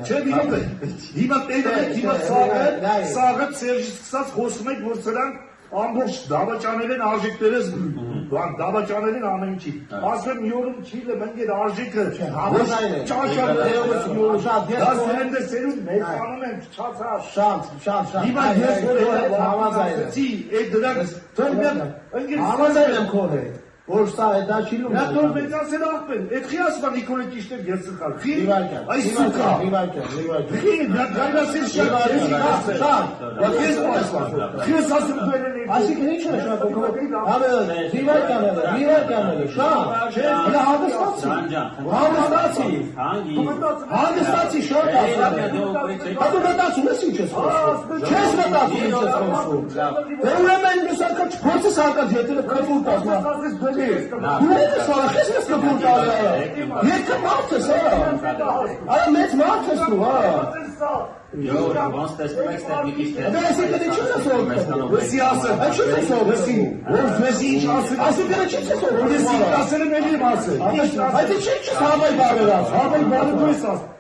Չէ, հիմա սաղը Սերժի սկսած խոսում եք, որ սրանք ամբողջ դավաճանել են արժեքներս, դավաճանել են ամեն ինչի։ Ասեմ մի օրում չի մենք այդ արժեքը ճաշաներով սերուն ներկանում են չացած։ Շատ։ Հիմա ես համաձայնեցի, այդ դրանք համաձայն եմ քո հետ։ Որ սա է դա չի լուր։ Նա թող մեծ ասել ախպեր, այդ խի ասում Նիկոլե ճիշտ է ես սխալ։ Խի այս սուկա։ Խի նա գայլասի շատ։ Ես ասում։ Ես ասում դերել եմ։ Այսինքն ինչ է շատ կողմը։ Հələ Վիվայկանները շատ։ Չէ, նա հանդստացի։ Հանդստացի շատ ասա։ Դու մտածում ես ինչ ես խոսում։ Չես մտածում ինչ ես խոսում։ Դե ուրեմն լուսանկար չփորձես հարկած հետերը կապուտ ասում։ Դու ես սարախես ես կպուր տալի, երկը մարդ ես, այա մեծ մարդ ես դու, ոնց տեսնում եք ստեղ մի քիչ Դե այսինքն ինչ ես ասում, Լսի ասել, Այդ ինչ ես ասում, որ մեզի ինչ ասել, այսինքն ինչ ես ասում, ես ասել եմ էլի եմ ասել, այդ ինչ ես հավայ բարերաս, հավայ բարը դու ես ասել,